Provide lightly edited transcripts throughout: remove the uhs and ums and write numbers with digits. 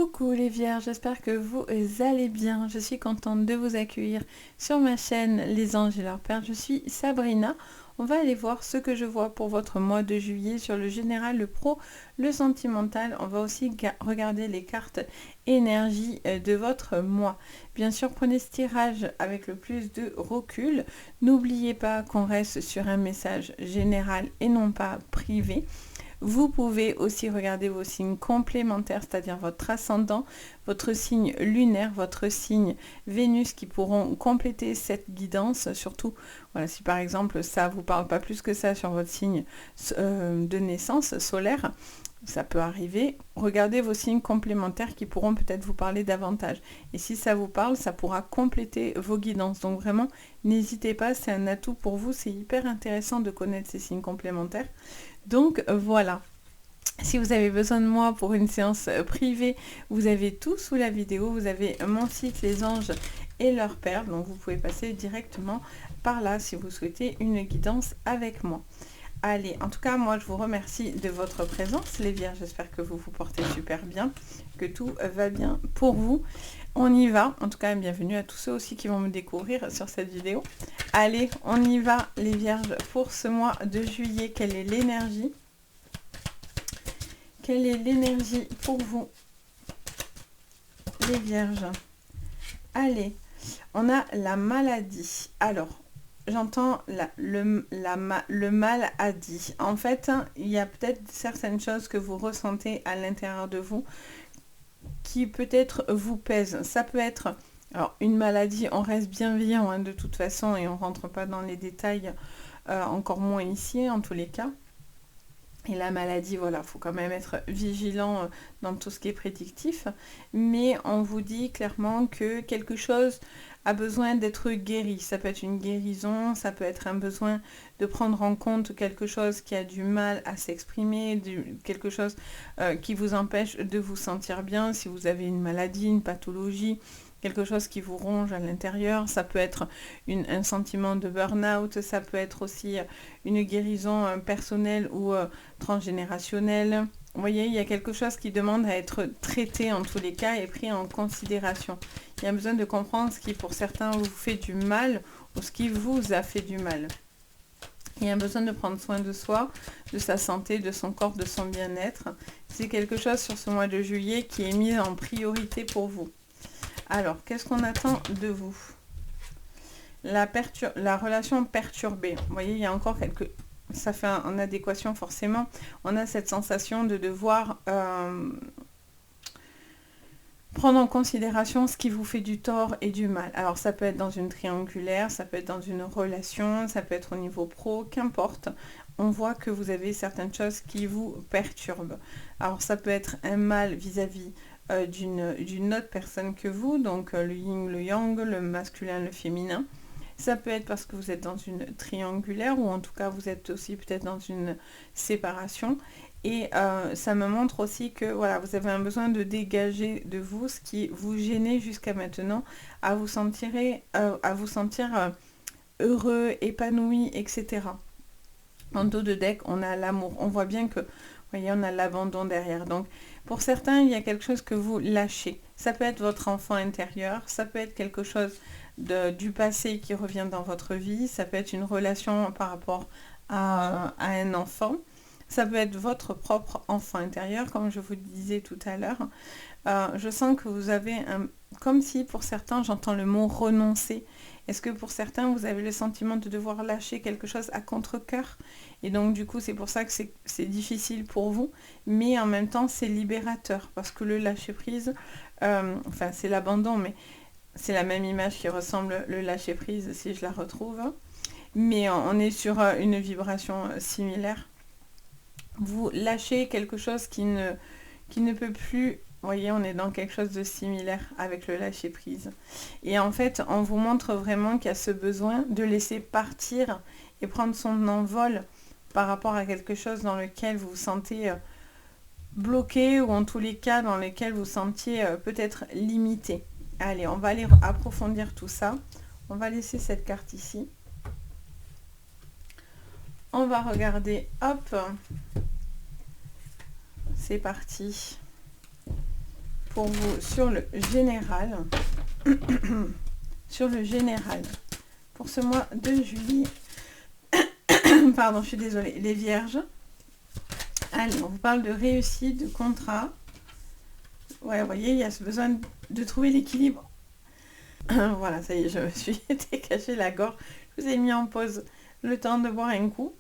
Coucou les vierges, j'espère que vous allez bien. Je suis contente de vous accueillir sur ma chaîne Les Anges et leurs Pères. Je suis Sabrina. On va aller voir ce que je vois pour votre mois de juillet sur le général, le pro, le sentimental. On va aussi regarder les cartes énergie de votre mois. Bien sûr, prenez ce tirage avec le plus de recul. N'oubliez pas qu'on reste sur un message général et non pas privé. Vous pouvez aussi regarder vos signes complémentaires, c'est-à-dire votre ascendant, votre signe lunaire, votre signe Vénus qui pourront compléter cette guidance. Surtout, voilà, si par exemple ça ne vous parle pas plus que ça sur votre signe de naissance solaire, ça peut arriver. Regardez vos signes complémentaires qui pourront peut-être vous parler davantage. Et si ça vous parle, ça pourra compléter vos guidances. Donc vraiment, n'hésitez pas, c'est un atout pour vous. C'est hyper intéressant de connaître ces signes complémentaires. Donc voilà. Si vous avez besoin de moi pour une séance privée, vous avez tout sous la vidéo. Vous avez mon site Les Anges et leurs Perles. Donc vous pouvez passer directement par là si vous souhaitez une guidance avec moi. Allez, en tout cas, moi, je vous remercie de votre présence, les Vierges. J'espère que vous vous portez super bien, que tout va bien pour vous. On y va. En tout cas, bienvenue à tous ceux aussi qui vont me découvrir sur cette vidéo. Allez, on y va, les Vierges, pour ce mois de juillet. Quelle est l'énergie? Quelle est l'énergie pour vous, les Vierges? Allez, on a la maladie. Alors, j'entends le mal a dit. En fait, il y a peut-être certaines choses que vous ressentez à l'intérieur de vous qui peut-être vous pèsent. Ça peut être, alors une maladie, on reste bienveillant hein, de toute façon et on rentre pas dans les détails, encore moins ici en tous les cas. Et la maladie, voilà, faut quand même être vigilant dans tout ce qui est prédictif. Mais on vous dit clairement que quelque chose a besoin d'être guéri. Ça peut être une guérison, ça peut être un besoin de prendre en compte quelque chose qui a du mal à s'exprimer, quelque chose qui vous empêche de vous sentir bien. Si vous avez une maladie, une pathologie, quelque chose qui vous ronge à l'intérieur, ça peut être un sentiment de burn-out, ça peut être aussi une guérison personnelle ou transgénérationnelle. Vous voyez, il y a quelque chose qui demande à être traité en tous les cas et pris en considération. Il y a besoin de comprendre ce qui pour certains vous fait du mal ou ce qui vous a fait du mal. Il y a besoin de prendre soin de soi, de sa santé, de son corps, de son bien-être. C'est quelque chose sur ce mois de juillet qui est mis en priorité pour vous. Alors, qu'est-ce qu'on attend de vous? La relation perturbée. Vous voyez, il y a encore quelques... Ça fait en adéquation forcément. On a cette sensation de devoir prendre en considération ce qui vous fait du tort et du mal. Alors, ça peut être dans une triangulaire, ça peut être dans une relation, ça peut être au niveau pro, qu'importe. On voit que vous avez certaines choses qui vous perturbent. Alors, ça peut être un mal vis-à-vis d'une autre personne que vous, donc le yin, le yang, le masculin, le féminin. Ça peut être parce que vous êtes dans une triangulaire ou en tout cas vous êtes aussi peut-être dans une séparation. Et ça me montre aussi que voilà, vous avez un besoin de dégager de vous ce qui vous gênait jusqu'à maintenant, à vous sentir heureux, épanoui, etc. En dos de deck, on a l'amour. On voit bien que, vous voyez, on a l'abandon derrière. Donc, pour certains, il y a quelque chose que vous lâchez. Ça peut être votre enfant intérieur, ça peut être quelque chose du passé qui revient dans votre vie, ça peut être une relation par rapport à un enfant, ça peut être votre propre enfant intérieur, comme je vous disais tout à l'heure. Je sens que vous avez comme si pour certains, j'entends le mot renoncer. Est-ce que pour certains, vous avez le sentiment de devoir lâcher quelque chose à contre-cœur? Et donc, du coup, c'est pour ça que c'est difficile pour vous. Mais en même temps, c'est libérateur. Parce que le lâcher-prise, enfin, c'est l'abandon, mais c'est la même image qui ressemble le lâcher-prise, si je la retrouve. Mais on est sur une vibration similaire. Vous lâchez quelque chose qui ne peut plus... Vous voyez, on est dans quelque chose de similaire avec le lâcher-prise. Et en fait, on vous montre vraiment qu'il y a ce besoin de laisser partir et prendre son envol par rapport à quelque chose dans lequel vous vous sentez bloqué ou en tous les cas dans lequel vous vous sentiez peut-être limité. Allez, on va aller approfondir tout ça. On va laisser cette carte ici. On va regarder, hop, c'est parti. pour vous sur le général. Sur le général. Pour ce mois de juillet. Pardon, je suis désolée. Les vierges. Allez, on vous parle de réussite, de contrat. Ouais, vous voyez, il y a ce besoin de trouver l'équilibre. Voilà, ça y est, je me suis décaché la gorge. Je vous ai mis en pause le temps de boire un coup.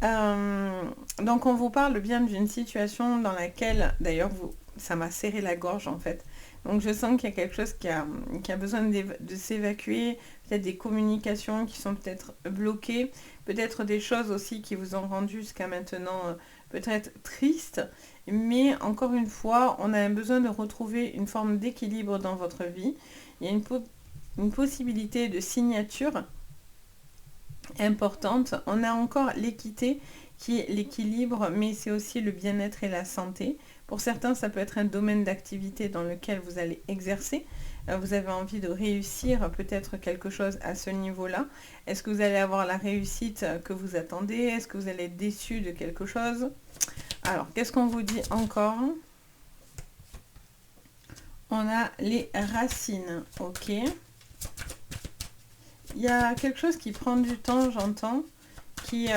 Donc on vous parle bien d'une situation dans laquelle, d'ailleurs, ça m'a serré la gorge en fait. Donc je sens qu'il y a quelque chose qui a besoin de s'évacuer, peut-être des communications qui sont peut-être bloquées, peut-être des choses aussi qui vous ont rendu jusqu'à maintenant peut-être tristes. Mais encore une fois, on a un besoin de retrouver une forme d'équilibre dans votre vie. Il y a une possibilité de signature importante. On a encore l'équité qui est l'équilibre, mais c'est aussi le bien-être et la santé. Pour certains, ça peut être un domaine d'activité dans lequel vous allez exercer. Vous avez envie de réussir peut-être quelque chose à ce niveau-là. Est-ce que vous allez avoir la réussite que vous attendez? Est-ce que vous allez être déçu de quelque chose? Alors, qu'est-ce qu'on vous dit encore? On a les racines, ok. Il y a quelque chose qui prend du temps, j'entends, qui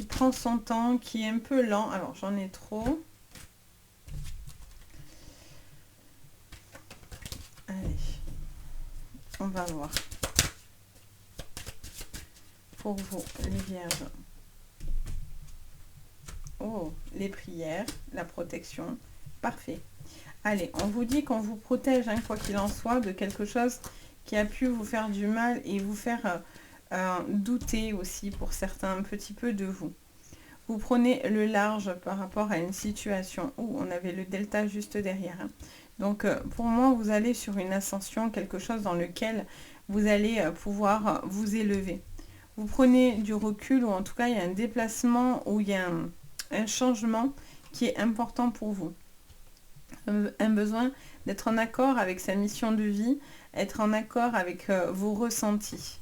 prend son temps, qui est un peu lent. Alors, j'en ai trop. Allez, on va voir. Pour vous, les vierges. Oh, les prières, la protection. Parfait. Allez, on vous dit qu'on vous protège, hein, quoi qu'il en soit, de quelque chose qui a pu vous faire du mal et vous faire douter aussi pour certains un petit peu de vous. Vous prenez le large par rapport à une situation où on avait le delta juste derrière. Hein. Donc pour moi, vous allez sur une ascension, quelque chose dans lequel vous allez pouvoir vous élever. Vous prenez du recul ou en tout cas il y a un déplacement où il y a un changement qui est important pour vous. Un besoin d'être en accord avec sa mission de vie, être en accord avec vos ressentis.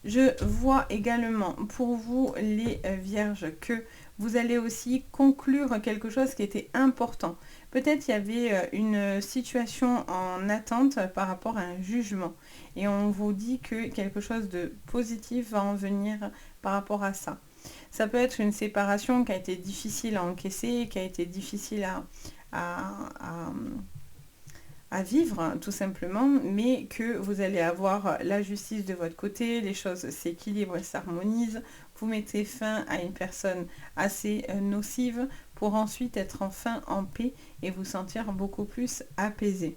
Je vois également pour vous les vierges que vous allez aussi conclure quelque chose qui était important. Peut-être il y avait une situation en attente par rapport à un jugement et on vous dit que quelque chose de positif va en venir par rapport à ça. Ça peut être une séparation qui a été difficile à encaisser, qui a été difficile à vivre tout simplement, mais que vous allez avoir la justice de votre côté, les choses s'équilibrent et s'harmonisent, vous mettez fin à une personne assez nocive pour ensuite être enfin en paix et vous sentir beaucoup plus apaisé.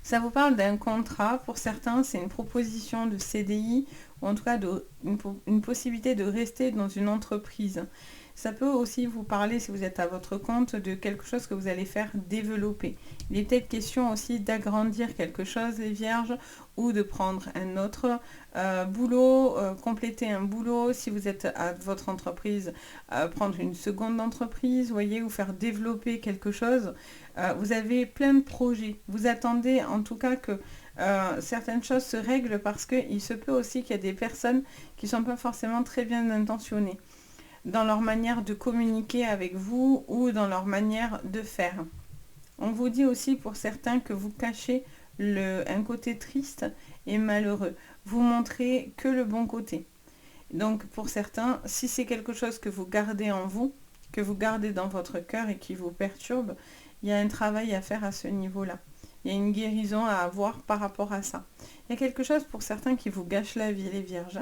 Ça vous parle d'un contrat, pour certains c'est une proposition de CDI ou en tout cas une possibilité de rester dans une entreprise. Ça peut aussi vous parler, si vous êtes à votre compte, de quelque chose que vous allez faire développer. Il est peut-être question aussi d'agrandir quelque chose, les vierges, ou de prendre un autre boulot, compléter un boulot. Si vous êtes à votre entreprise, prendre une seconde entreprise, vous voyez, ou faire développer quelque chose. Vous avez plein de projets. Vous attendez en tout cas que certaines choses se règlent parce qu'il se peut aussi qu'il y a des personnes qui ne sont pas forcément très bien intentionnées dans leur manière de communiquer avec vous ou dans leur manière de faire. On vous dit aussi pour certains que vous cachez un côté triste et malheureux. Vous montrez que le bon côté. Donc pour certains, si c'est quelque chose que vous gardez en vous, que vous gardez dans votre cœur et qui vous perturbe, il y a un travail à faire à ce niveau-là. Il y a une guérison à avoir par rapport à ça. Il y a quelque chose pour certains qui vous gâche la vie, les vierges.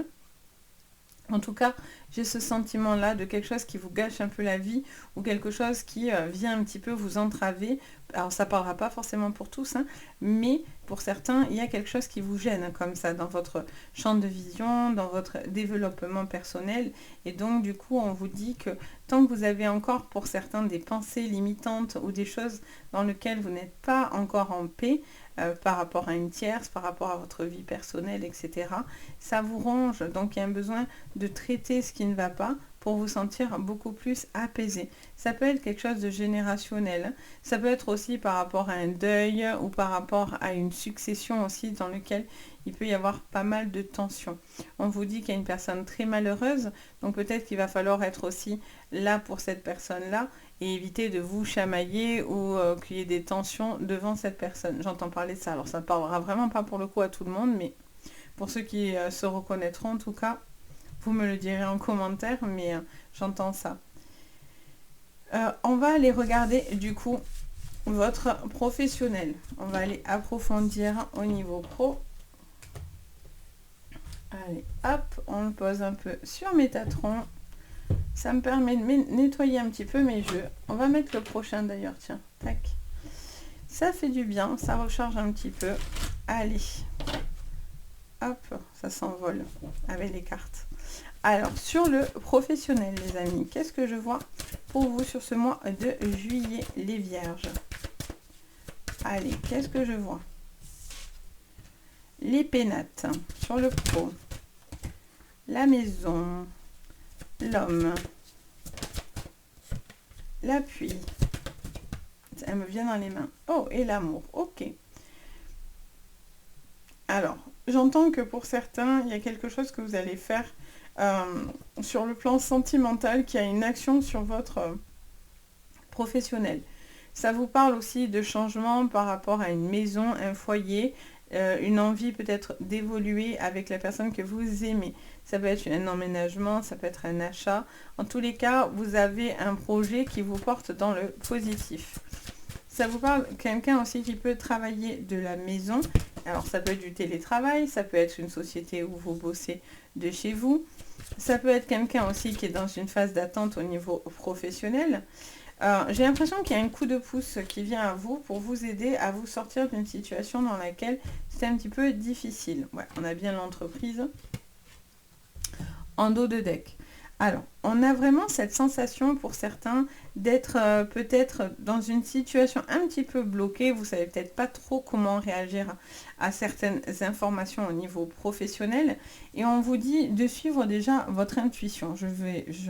En tout cas, j'ai ce sentiment-là de quelque chose qui vous gâche un peu la vie ou quelque chose qui vient un petit peu vous entraver. Alors, ça ne parlera pas forcément pour tous, hein, mais pour certains, il y a quelque chose qui vous gêne comme ça dans votre champ de vision, dans votre développement personnel. Et donc, du coup, on vous dit que tant que vous avez encore pour certains des pensées limitantes ou des choses dans lesquelles vous n'êtes pas encore en paix, par rapport à une tierce, par rapport à votre vie personnelle, etc. Ça vous ronge, donc il y a un besoin de traiter ce qui ne va pas pour vous sentir beaucoup plus apaisé. Ça peut être quelque chose de générationnel, ça peut être aussi par rapport à un deuil ou par rapport à une succession aussi dans lequel il peut y avoir pas mal de tensions. On vous dit qu'il y a une personne très malheureuse, donc peut-être qu'il va falloir être aussi là pour cette personne-là et éviter de vous chamailler ou qu'il y ait des tensions devant cette personne. J'entends parler de ça. Alors ça ne parlera vraiment pas pour le coup à tout le monde, mais pour ceux qui se reconnaîtront en tout cas, vous me le direz en commentaire, mais j'entends ça. On va aller regarder du coup votre professionnel. On va aller approfondir au niveau pro. Allez, hop, on le pose un peu sur Métatron. Ça me permet de nettoyer un petit peu mes jeux. On va mettre le prochain d'ailleurs, tiens, tac. Ça fait du bien, ça recharge un petit peu. Allez, hop, ça s'envole avec les cartes. Alors, sur le professionnel, les amis, qu'est-ce que je vois pour vous sur ce mois de juillet, les vierges? Allez, qu'est-ce que je vois? Les pénates sur le pro, la maison, l'homme, l'appui, elle me vient dans les mains. Oh, et l'amour, ok. Alors, j'entends que pour certains, il y a quelque chose que vous allez faire sur le plan sentimental qui a une action sur votre professionnel. Ça vous parle aussi de changement par rapport à une maison, un foyer, une envie peut-être d'évoluer avec la personne que vous aimez. Ça peut être un emménagement, ça peut être un achat. En tous les cas, vous avez un projet qui vous porte dans le positif. Ça vous parle quelqu'un aussi qui peut travailler de la maison. Alors ça peut être du télétravail, ça peut être une société où vous bossez de chez vous. Ça peut être quelqu'un aussi qui est dans une phase d'attente au niveau professionnel. J'ai l'impression qu'il y a un coup de pouce qui vient à vous pour vous aider à vous sortir d'une situation dans laquelle c'est un petit peu difficile. Ouais, on a bien l'entreprise en dos de deck. Alors, on a vraiment cette sensation pour certains d'être peut-être dans une situation un petit peu bloquée. Vous savez peut-être pas trop comment réagir à certaines informations au niveau professionnel. Et on vous dit de suivre déjà votre intuition.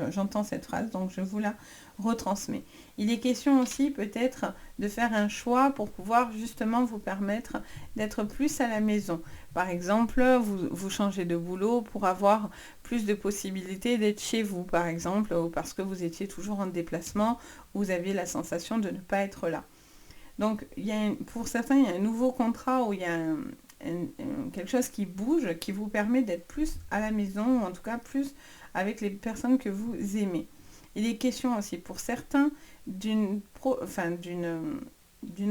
J'entends cette phrase, donc je vous la retransmets. Il est question aussi peut-être de faire un choix pour pouvoir justement vous permettre d'être plus à la maison. Par exemple, vous changez de boulot pour avoir plus de possibilités d'être chez vous, par exemple, ou parce que vous étiez toujours en déplacement, vous avez la sensation de ne pas être là. Donc, pour certains, il y a un nouveau contrat où il y a quelque chose qui bouge, qui vous permet d'être plus à la maison, ou en tout cas plus avec les personnes que vous aimez. Il est question aussi pour certains d'une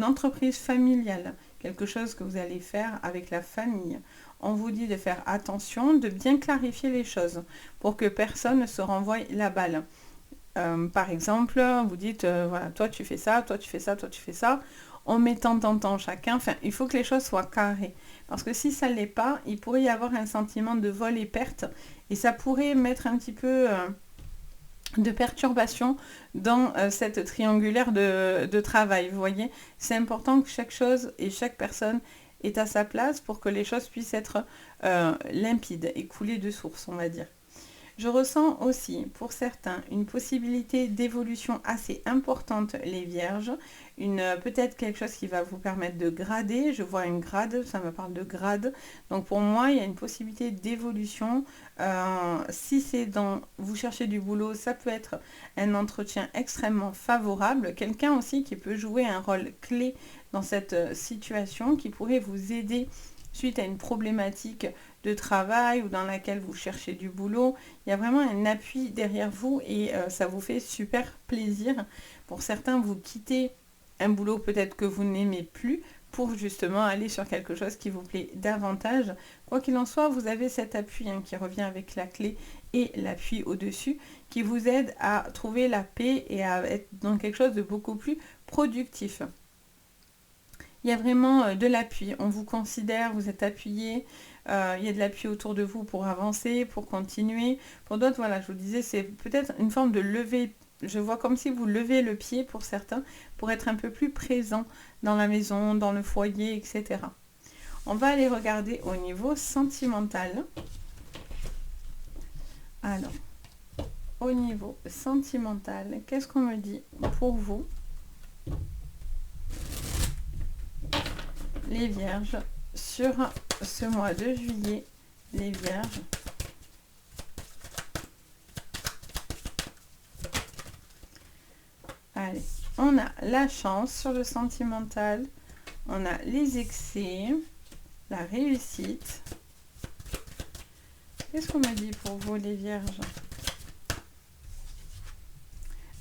entreprise familiale, quelque chose que vous allez faire avec la famille. On vous dit de faire attention, de bien clarifier les choses pour que personne ne se renvoie la balle. Par exemple, vous dites, voilà, toi tu fais ça, toi tu fais ça, toi tu fais ça, en mettant temps chacun. Enfin, il faut que les choses soient carrées. Parce que si ça ne l'est pas, il pourrait y avoir un sentiment de vol et perte. Et ça pourrait mettre un petit peu de perturbation dans cette triangulaire de travail. Vous voyez, c'est important que chaque chose et chaque personne est à sa place pour que les choses puissent être limpides et couler de source, on va dire. Je ressens aussi, pour certains, une possibilité d'évolution assez importante, les vierges. Peut-être quelque chose qui va vous permettre de grader. Je vois une grade, ça me parle de grade. Donc pour moi, il y a une possibilité d'évolution. Si c'est vous cherchez du boulot, ça peut être un entretien extrêmement favorable. Quelqu'un aussi qui peut jouer un rôle clé dans cette situation, qui pourrait vous aider suite à une problématique de travail ou dans laquelle vous cherchez du boulot. Il y a vraiment un appui derrière vous et ça vous fait super plaisir. Pour certains, vous quittez un boulot peut-être que vous n'aimez plus pour justement aller sur quelque chose qui vous plaît davantage. Quoi qu'il en soit, vous avez cet appui qui revient avec la clé et l'appui au-dessus qui vous aide à trouver la paix et à être dans quelque chose de beaucoup plus productif. Il y a vraiment de l'appui, on vous considère, vous êtes appuyé, il y a de l'appui autour de vous pour avancer, pour continuer. Pour d'autres, voilà, je vous disais, c'est peut-être une forme de lever, je vois comme si vous levez le pied pour certains, pour être un peu plus présent dans la maison, dans le foyer, etc. On va aller regarder au niveau sentimental. Alors, au niveau sentimental, qu'est-ce qu'on me dit pour vous ? Les vierges, sur ce mois de juillet, les vierges. Allez, On a la chance sur le sentimental. On a les excès, la réussite. Qu'est-ce qu'on me dit pour vous, les vierges?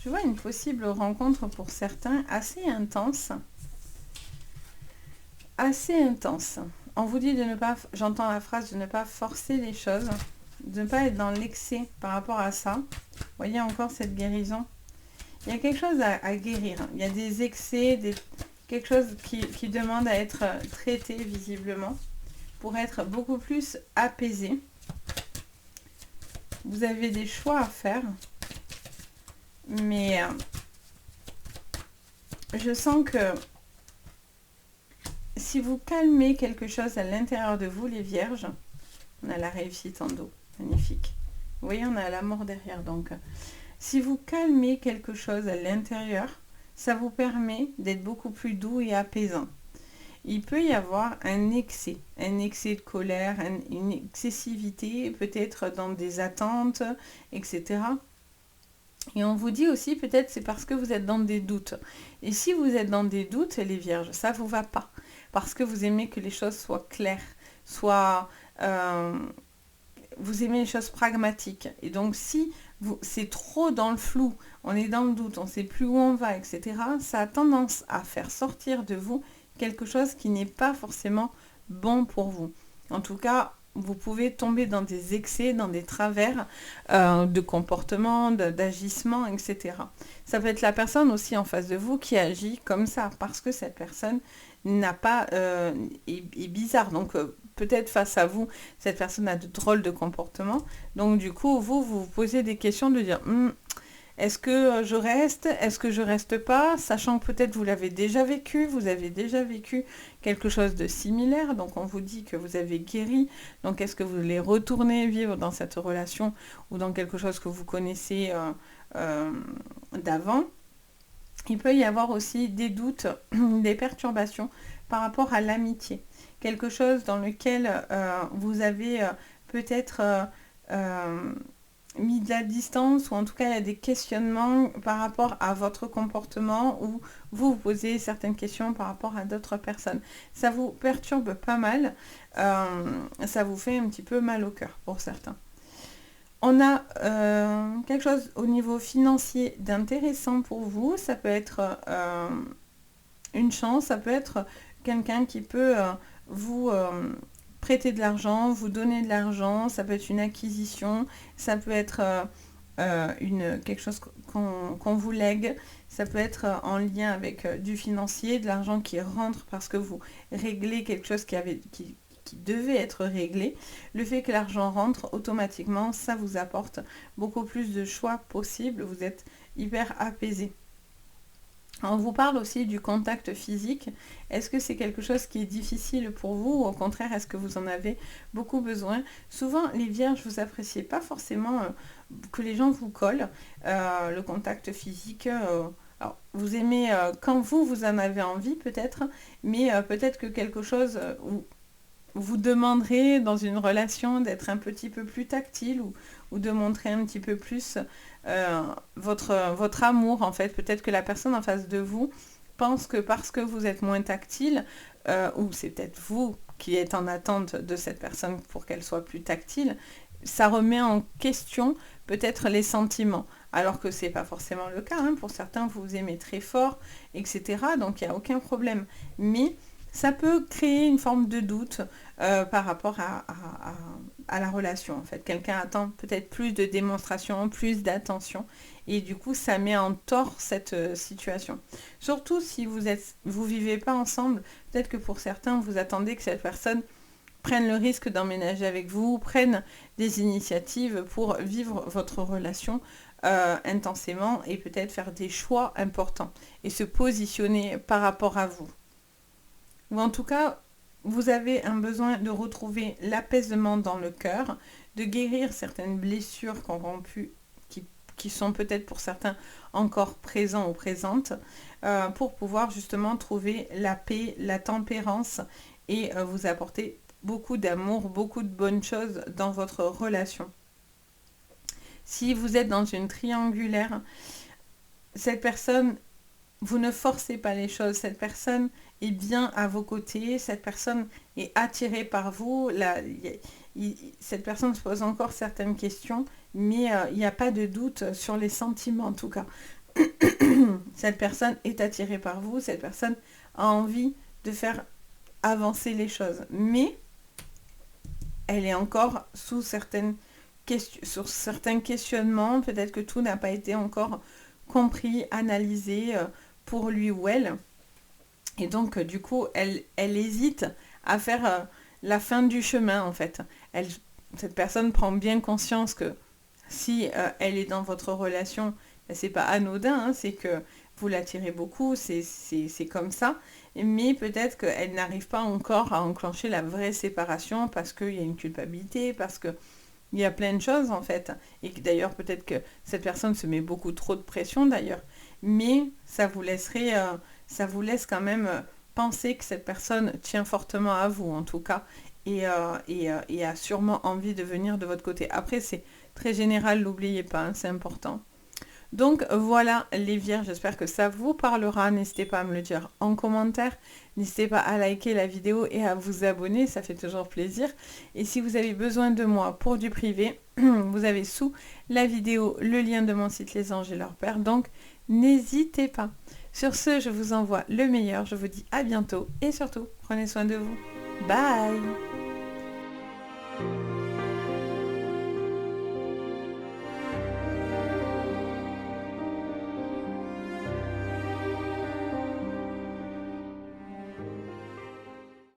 Je vois une possible rencontre pour certains assez intense. Assez intense. On vous dit de ne pas, j'entends la phrase de ne pas forcer les choses, de ne pas être dans l'excès par rapport à ça. Vous voyez encore cette guérison. Il y a quelque chose à guérir. Il y a des excès, quelque chose qui demande à être traité visiblement pour être beaucoup plus apaisé. Vous avez des choix à faire. Mais je sens que si vous calmez quelque chose à l'intérieur de vous, les vierges, on a la réussite en dos, magnifique. Vous voyez, on a la mort derrière. Donc, si vous calmez quelque chose à l'intérieur, ça vous permet d'être beaucoup plus doux et apaisant. Il peut y avoir un excès de colère, une excessivité, peut-être dans des attentes, etc. Et on vous dit aussi, peut-être, c'est parce que vous êtes dans des doutes. Et si vous êtes dans des doutes, les vierges, ça ne vous va pas. Parce que vous aimez que les choses soient claires, vous aimez les choses pragmatiques. Et donc, si c'est trop dans le flou, on est dans le doute, on ne sait plus où on va, etc., ça a tendance à faire sortir de vous quelque chose qui n'est pas forcément bon pour vous. En tout cas, vous pouvez tomber dans des excès, dans des travers de comportement, d'agissement, etc. Ça peut être la personne aussi en face de vous qui agit comme ça, parce que cette personne n'a pas est bizarre. Donc peut-être face à vous, cette personne a de drôles de comportements. Donc du coup, vous posez des questions de dire est-ce que je reste? Est-ce que je reste pas? Sachant que peut-être vous l'avez déjà vécu, vous avez déjà vécu quelque chose de similaire. Donc on vous dit que vous avez guéri. Donc est-ce que vous voulez retourner vivre dans cette relation ou dans quelque chose que vous connaissez d'avant? Il peut y avoir aussi des doutes, des perturbations par rapport à l'amitié. Quelque chose dans lequel vous avez peut-être mis de la distance, ou en tout cas il y a des questionnements par rapport à votre comportement, ou vous posez certaines questions par rapport à d'autres personnes. Ça vous perturbe pas mal, ça vous fait un petit peu mal au cœur pour certains. On a quelque chose au niveau financier d'intéressant pour vous. Ça peut être une chance, ça peut être quelqu'un qui peut vous prêter de l'argent, vous donner de l'argent, ça peut être une acquisition, ça peut être quelque chose qu'on vous lègue, ça peut être en lien avec du financier, de l'argent qui rentre parce que vous réglez quelque chose qui devait être réglé. Le fait que l'argent rentre automatiquement, ça vous apporte beaucoup plus de choix possibles, vous êtes hyper apaisé. On vous parle aussi du contact physique. Est-ce que c'est quelque chose qui est difficile pour vous, ou au contraire, est-ce que vous en avez beaucoup besoin? Souvent, les vierges, vous appréciez pas forcément que les gens vous collent. Le contact physique, alors, vous aimez quand vous en avez envie peut-être, mais peut-être que quelque chose où vous demanderez dans une relation d'être un petit peu plus tactile, ou de montrer un petit peu plus votre amour, en fait. Peut-être que la personne en face de vous pense que parce que vous êtes moins tactile, ou c'est peut-être vous qui êtes en attente de cette personne pour qu'elle soit plus tactile, ça remet en question peut-être les sentiments, alors que c'est pas forcément le cas, hein. Pour certains, vous aimez très fort, etc. Donc il n'y a aucun problème. Mais ça peut créer une forme de doute par rapport à la relation. En fait, quelqu'un attend peut-être plus de démonstration, plus d'attention, et du coup, ça met en tort cette situation. Surtout si vous vivez pas ensemble, peut-être que pour certains, vous attendez que cette personne prenne le risque d'emménager avec vous, prenne des initiatives pour vivre votre relation intensément, et peut-être faire des choix importants et se positionner par rapport à vous. Ou en tout cas, vous avez un besoin de retrouver l'apaisement dans le cœur, de guérir certaines blessures corrompues qui sont peut-être pour certains encore présents ou présentes, pour pouvoir justement trouver la paix, la tempérance, et vous apporter beaucoup d'amour, beaucoup de bonnes choses dans votre relation. Si vous êtes dans une triangulaire, cette personne vous ne forcez pas les choses. Cette personne est bien à vos côtés, cette personne est attirée par vous. Là, cette personne se pose encore certaines questions, mais il n'y a pas de doute sur les sentiments en tout cas. Cette personne est attirée par vous, cette personne a envie de faire avancer les choses, mais elle est encore sous sur certains questionnements, peut-être que tout n'a pas été encore compris, analysé pour lui ou elle, et donc du coup elle hésite à faire la fin du chemin en fait. Cette personne prend bien conscience que si elle est dans votre relation, c'est pas anodin, hein, c'est que vous l'attirez beaucoup, c'est comme ça, mais peut-être qu'elle n'arrive pas encore à enclencher la vraie séparation parce qu'il y a une culpabilité, parce que il y a plein de choses en fait, et que d'ailleurs peut-être que cette personne se met beaucoup trop de pression d'ailleurs, mais ça vous laisse quand même penser que cette personne tient fortement à vous en tout cas, et a sûrement envie de venir de votre côté. Après c'est très général, n'oubliez pas, hein, c'est important. Donc voilà les vierges, j'espère que ça vous parlera. N'hésitez pas à me le dire en commentaire. N'hésitez pas à liker la vidéo et à vous abonner, ça fait toujours plaisir. Et si vous avez besoin de moi pour du privé, vous avez sous la vidéo le lien de mon site Les Anges et leurs Pères. Donc n'hésitez pas. Sur ce, je vous envoie le meilleur. Je vous dis à bientôt et surtout, prenez soin de vous. Bye!